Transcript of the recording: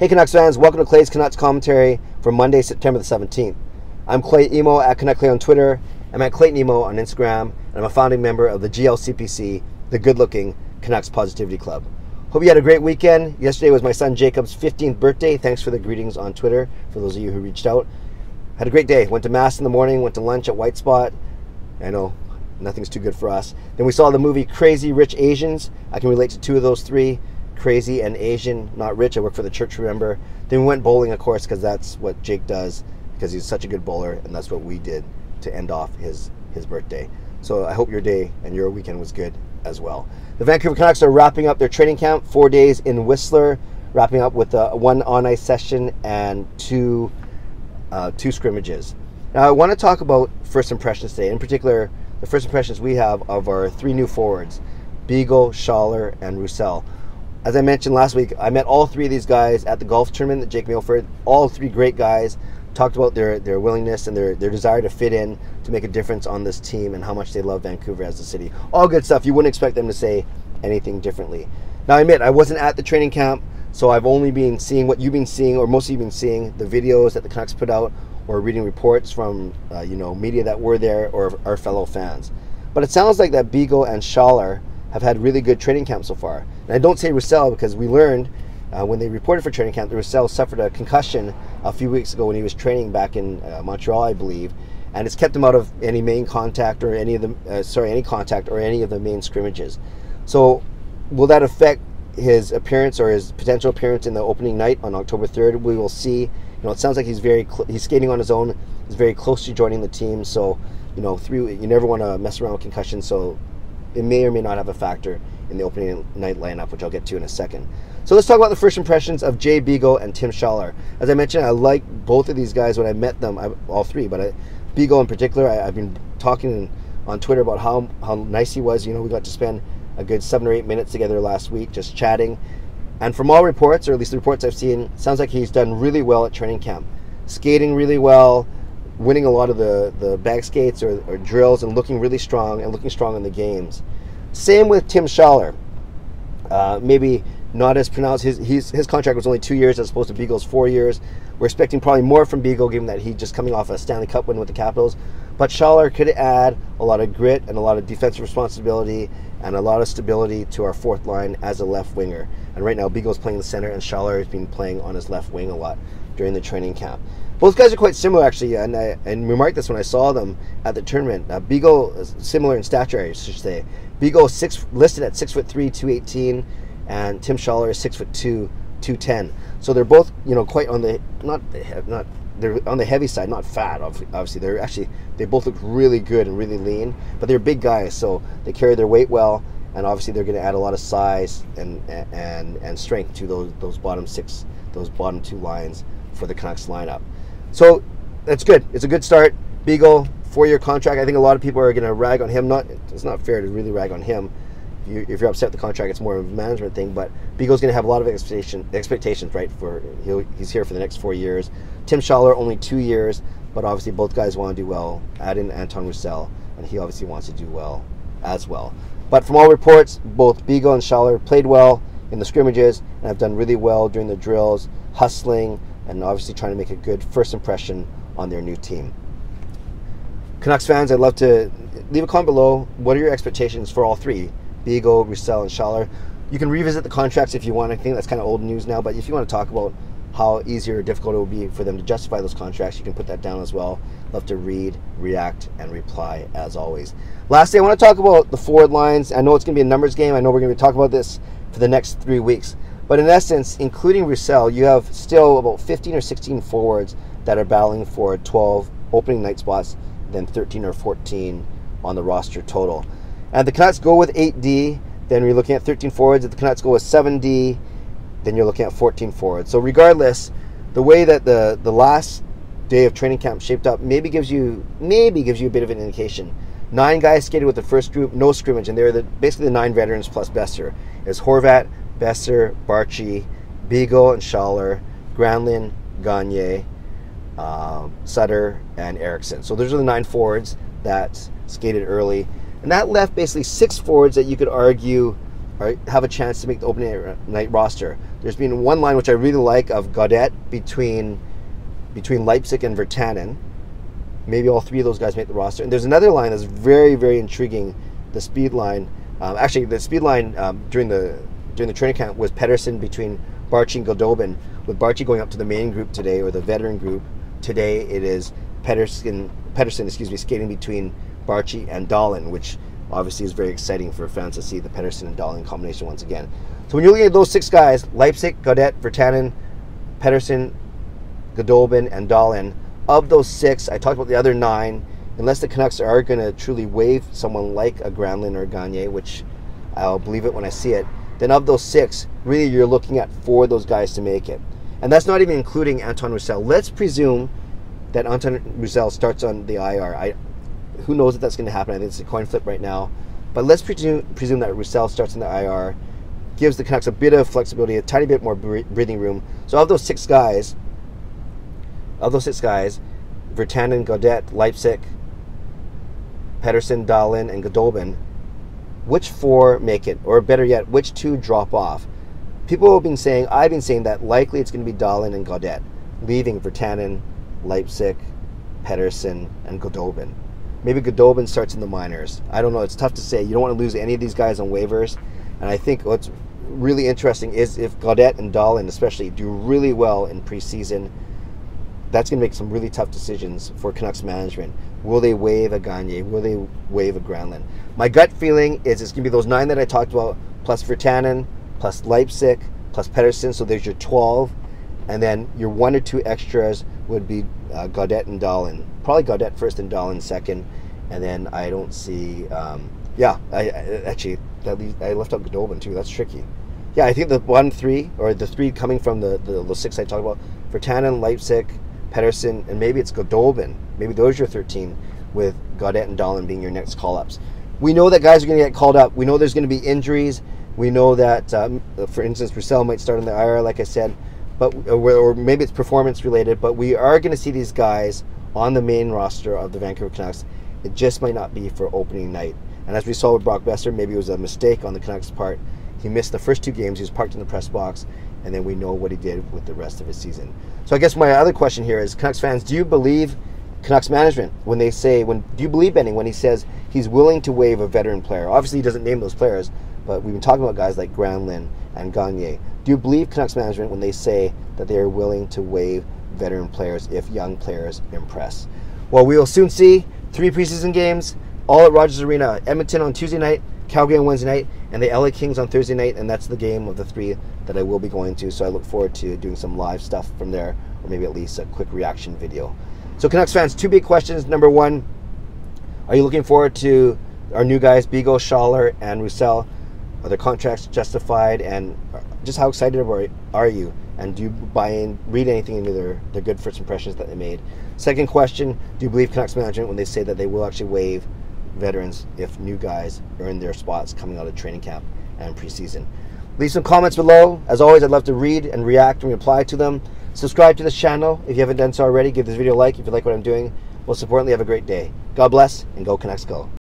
Hey Canucks fans, welcome to Clay's Canucks commentary for Monday, September the 17th. I'm Clay Emo at Canuck Clay on Twitter. I'm at Clayton Emo on Instagram, and I'm a founding member of the GLCPC, the good-looking Canucks Positivity Club. Hope you had a great weekend. Yesterday was my son Jacob's 15th birthday. Thanks for the greetings on Twitter, for those of you who reached out. Had a great day. Went to Mass in the morning, went to lunch at White Spot. I know, nothing's too good for us. Then we saw the movie Crazy Rich Asians. I can relate to two of those three. Crazy and Asian, not rich. I work for the church, remember. Then we went bowling, of course, because that's what Jake does, because he's such a good bowler, and that's what we did to end off his birthday. So I hope your day and your weekend was good as well. The Vancouver Canucks are wrapping up their training camp, 4 days in Whistler, wrapping up with one on-ice session and two scrimmages. Now I want to talk about first impressions today. In particular, the first impressions we have of our three new forwards, Beagle, Schaller, and Roussel. As I mentioned last week, I met all three of these guys at the golf tournament at Jake Milford. All three great guys. Talked about their willingness and their desire to fit in, to make a difference on this team, and how much they love Vancouver as a city. All good stuff. You wouldn't expect them to say anything differently. Now I admit, I wasn't at the training camp, so I've only been seeing what you've been seeing, or most of you have been seeing, the videos that the Canucks put out, or reading reports from media that were there, or our fellow fans. But it sounds like that Beagle and Schaller have had really good training camp so far. And I don't say Roussel because we learned when they reported for training camp that Roussel suffered a concussion a few weeks ago when he was training back in Montreal, I believe, and it's kept him out of any main contact or any contact or any of the main scrimmages. So will that affect his appearance or his potential appearance in the opening night on October 3rd? We will see. It sounds like he's skating on his own. He's very close to joining the team. So you never want to mess around with concussion. So it may or may not have a factor in the opening night lineup, which I'll get to in a second. So let's talk about the first impressions of Jay Beagle and Tim Schaller. As I mentioned, I like both of these guys when I met them, all three, but Beagle in particular, I've been talking on Twitter about how nice he was. We got to spend a good 7 or 8 minutes together last week just chatting. And from all reports, or at least the reports I've seen, it sounds like he's done really well at training camp. Skating really well, winning a lot of the bag skates or drills, and looking really strong, and looking strong in the games. Same with Tim Schaller. Maybe not as pronounced. His contract was only 2 years as opposed to Beagle's 4 years. We're expecting probably more from Beagle, given that he's just coming off a Stanley Cup win with the Capitals. But Schaller could add a lot of grit and a lot of defensive responsibility and a lot of stability to our fourth line as a left winger. And right now, Beagle's playing the center, and Schaller has been playing on his left wing a lot during the training camp. Both guys are quite similar, actually, and I remarked this when I saw them at the tournament. Beagle is similar in stature, I should say. Beagle is listed at 6'3", 218, and Tim Schaller is 6'2", 210. So they're both, quite on the they're on the heavy side, not fat. Obviously, they both look really good and really lean, but they're big guys, so they carry their weight well, and obviously they're going to add a lot of size and strength to those bottom two lines for the Canucks lineup. So that's good. It's a good start. Beagle, 4-year contract. I think a lot of people are going to rag on him. It's not fair to really rag on him. If you're upset with the contract, it's more of a management thing. But Beagle's going to have a lot of expectations, right? He's here for the next 4 years. Tim Schaller, only 2 years, but obviously both guys want to do well. Add in Antoine Roussel, and he obviously wants to do well as well. But from all reports, both Beagle and Schaller played well in the scrimmages and have done really well during the drills, hustling, and obviously trying to make a good first impression on their new team. Canucks fans, I'd love to leave a comment below. What are your expectations for all three, Beagle, Roussel, and Schaller? You can revisit the contracts if you want. I think that's kind of old news now, but if you want to talk about how easy or difficult it will be for them to justify those contracts, you can put that down as well. Love to read, react, and reply as always. Lastly, I want to talk about the forward lines. I know it's going to be a numbers game. I know we're going to be talking about this for the next 3 weeks. But in essence, including Roussel, you have still about 15 or 16 forwards that are battling for 12 opening night spots, then 13 or 14 on the roster total. And the Canucks go with 8D, then we're looking at 13 forwards. If the Canucks go with 7D, then you're looking at 14 forwards. So regardless, the way that the last day of training camp shaped up maybe gives you a bit of an indication. 9 guys skated with the first group, no scrimmage, and they're basically the 9 veterans plus Besser. It's Horvat, Besser, Barchi, Beagle and Schaller, Granlund, Gagne, Sutter, and Eriksson. So those are the 9 forwards that skated early. And that left basically 6 forwards that you could argue have a chance to make the opening night roster. There's been one line which I really like of Gaudette between Leipzig and Virtanen. Maybe all three of those guys make the roster. And there's another line that's very, very intriguing. The speed line. Actually, the speed line during the training camp was Pedersen between Barchi and Goldobin. With Barchi going up to the main group today, or the veteran group today, it is Pedersen, skating between Barchi and Dahlin, which obviously is very exciting for fans to see the Pedersen and Dahlin combination once again. So when you're looking at those 6 guys, Leipzig, Gaudette, Virtanen, Pedersen, Goldobin, and Dahlin, of those 6, I talked about the other 9, unless the Canucks are going to truly waive someone like a Granlund or a Gagne, which I'll believe it when I see it, then of those 6, really you're looking at 4 of those guys to make it. And that's not even including Antoine Roussel. Let's presume that Antoine Roussel starts on the IR. Who knows if that's going to happen? I think it's a coin flip right now. But let's presume that Roussel starts in the IR, gives the Canucks a bit of flexibility, a tiny bit more breathing room. So of those 6 guys, Virtanen, Gaudette, Leipzig, Pedersen, Dahlin, and Goldobin, which 4 make it? Or better yet, which 2 drop off? People have been saying, I've been saying that likely it's going to be Dahlin and Gaudette, leaving Virtanen, Leipzig, Pedersen, and Goldobin. Maybe Goldobin starts in the minors. I don't know. It's tough to say. You don't want to lose any of these guys on waivers. And I think what's really interesting is if Gaudette and Dahlin especially do really well in preseason, that's going to make some really tough decisions for Canucks management. Will they waive a Gagne? Will they waive a Granlund? My gut feeling is it's going to be those 9 that I talked about, plus Virtanen, plus Leipzig, plus Pedersen. So there's your 12. And then your 1 or 2 extras would be Gaudette and Dahlin. Probably Gaudette first and Dahlin second. And then I don't see... I left out Goldobin too. That's tricky. Yeah, I think the 1, 3, or the 3 coming from the 6 I talked about, Virtanen, Leipzig, Pedersen, and maybe it's Goldobin. Maybe those are your 13, with Gaudette and Dahlin being your next call-ups. We know that guys are going to get called up. We know there's going to be injuries. We know that, for instance, Roussel might start on the IR, like I said, but or maybe it's performance-related, but we are going to see these guys on the main roster of the Vancouver Canucks. It just might not be for opening night. And as we saw with Brock Besser, maybe it was a mistake on the Canucks' part. He missed the first 2 games. He was parked in the press box, and then we know what he did with the rest of his season. So I guess my other question here is, Canucks fans, do you believe Canucks management when they say, do you believe Benning when he says he's willing to waive a veteran player? Obviously, he doesn't name those players, but we've been talking about guys like Granlund and Gagne. Do you believe Canucks management when they say that they are willing to waive veteran players if young players impress? Well, we will soon see 3 preseason games, all at Rogers Arena. Edmonton on Tuesday night, Calgary on Wednesday night, and the LA Kings on Thursday night, and that's the game of the 3 that I will be going to. So I look forward to doing some live stuff from there, or maybe at least a quick reaction video. So Canucks fans, 2 big questions. Number 1, are you looking forward to our new guys, Beagle, Schaller, and Roussel? Are their contracts justified, and just how excited are you? And do you read anything into their good first impressions that they made? Second question, do you believe Canucks management when they say that they will actually waive veterans if new guys earn their spots coming out of training camp and preseason? Leave some comments below. As always, I'd love to read and react and reply to them. Subscribe to this channel if you haven't done so already. Give this video a like if you like what I'm doing. Most importantly, have a great day. God bless, and go Canucks go.